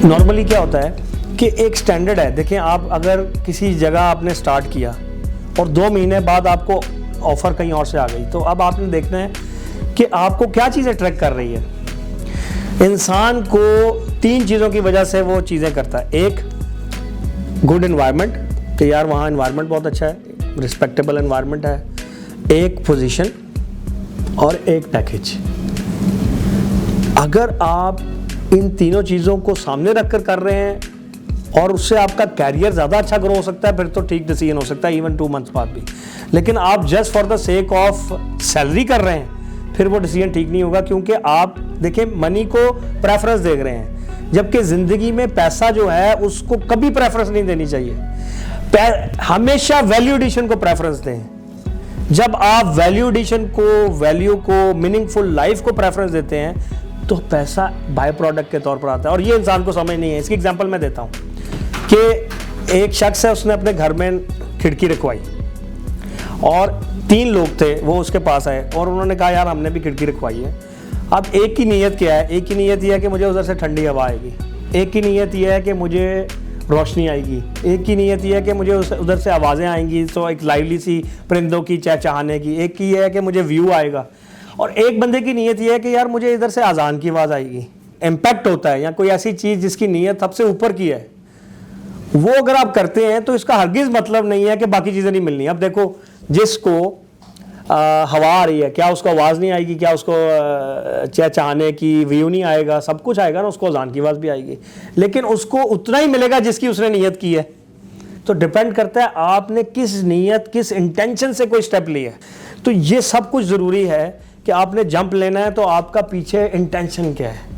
Normally क्या होता है कि एक स्टैंडर्ड है। देखिए, आप अगर किसी जगह आपने स्टार्ट किया और 2 महीने बाद आपको ऑफ़र कहीं और से आ गई, तो अब आपने देखना है कि आपको क्या चीज़ अट्रैक्ट कर रही है। इंसान को 3 चीज़ों की वजह से वो चीज़ें करता है। एक, गुड एनवायरनमेंट, कि यार वहाँ एनवायरनमेंट बहुत अच्छा है, रिस्पेक्टेबल एनवायरनमेंट है। एक पोजीशन और एक पैकेज। अगर आप इन तीनों चीज़ों को सामने रखकर कर रहे हैं और उससे आपका कैरियर ज़्यादा अच्छा ग्रो हो सकता है, फिर तो ठीक डिसीजन हो सकता है, इवन 2 मंथ्स बाद भी। लेकिन आप just for the sake of salary कर रहे हैं, फिर वो डिसीजन ठीक नहीं होगा, क्योंकि आप देखिए मनी को प्रेफरेंस दे रहे हैं, जबकि ज़िंदगी में पैसा जो है उसको कभी प्रेफरेंस नहीं देनी चाहिए। हमेशा वैल्यू एडिशन को प्रेफरेंस दें। जब आप वैल्यू एडिशन को, वैल्यू को, मीनिंगफुल लाइफ को प्रेफरेंस देते हैं, तो पैसा बाय प्रोडक्ट के तौर पर आता है। और ये इंसान को समझ नहीं है। इसकी एग्जांपल मैं देता हूँ कि एक शख्स है, उसने अपने घर में खिड़की रखवाई और 3 लोग थे, वो उसके पास आए और उन्होंने कहा यार हमने भी खिड़की रखवाई है। अब एक की नीयत क्या है? एक की नीयत यह है कि मुझे उधर से ठंडी हवा आएगी, एक की नीयत यह है कि मुझे रोशनी आएगी, एक की नीयत यह है कि मुझे उधर से आवाज़ें आएंगी, तो एक लाइवली सी परिंदों की चहचहाने की, एक की यह है कि मुझे व्यू आएगा, और एक बंदे की नीयत यह है कि यार मुझे इधर से अजान की आवाज़ आएगी। इम्पैक्ट होता है, या कोई ऐसी चीज़ जिसकी नीयत सबसे ऊपर की है, वो अगर आप करते हैं तो इसका हरगिज़ मतलब नहीं है कि बाकी चीज़ें नहीं मिलनी। अब देखो, जिसको हवा आ रही है, क्या उसको आवाज़ नहीं आएगी? क्या उसको चहचहाने की व्यू नहीं आएगा? सब कुछ आएगा ना, उसको अजान की आवाज़ भी आएगी, लेकिन उसको उतना ही मिलेगा जिसकी उसने नीयत की है। तो डिपेंड करता है आपने किस नीयत, किस इंटेंशन से कोई स्टेप लिया है। तो ये सब कुछ ज़रूरी है कि आपने जंप लेना है तो आपका पीछे इंटेंशन क्या है।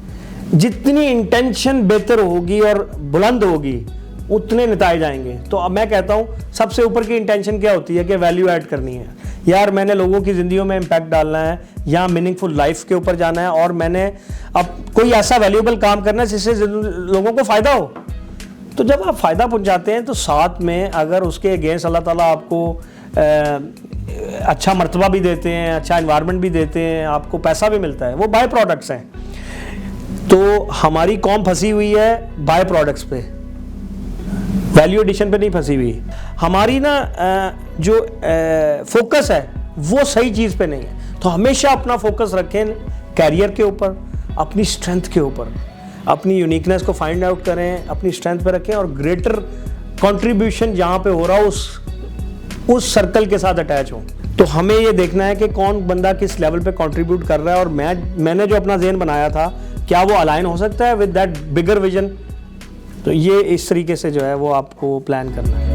जितनी इंटेंशन बेहतर होगी और बुलंद होगी, उतने नतीजे आएंगे। तो अब मैं कहता हूँ सबसे ऊपर की इंटेंशन क्या होती है कि वैल्यू ऐड करनी है। यार मैंने लोगों की ज़िंदगियों में इम्पैक्ट डालना है, या मीनिंगफुल लाइफ के ऊपर जाना है, और मैंने अब कोई ऐसा वैल्यूएबल काम करना है जिससे लोगों को फ़ायदा हो। तो जब आप फ़ायदा पहुँचाते हैं तो साथ में अगर उसके अगेंस्ट अल्लाह ताला आपको अच्छा मर्तबा भी देते हैं, अच्छा एनवायरनमेंट भी देते हैं, आपको पैसा भी मिलता है, वो बाय प्रोडक्ट्स हैं। तो हमारी कौम फंसी हुई है बाय प्रोडक्ट्स पे, वैल्यू एडिशन पे नहीं फंसी हुई। हमारी ना जो फोकस है वो सही चीज़ पे नहीं है। तो हमेशा अपना फोकस रखें कैरियर के ऊपर, अपनी स्ट्रेंथ के ऊपर, अपनी यूनिकनेस को फाइंड आउट करें, अपनी स्ट्रेंथ पे रखें, और ग्रेटर कंट्रीब्यूशन जहाँ पे हो रहा हो उस सर्कल के साथ अटैच हो। तो हमें ये देखना है कि कौन बंदा किस लेवल पे कंट्रीब्यूट कर रहा है, और मैंने जो अपना ज़हन बनाया था, क्या वो अलाइन हो सकता है विद दैट बिगर विजन। तो ये इस तरीके से जो है वो आपको प्लान करना है।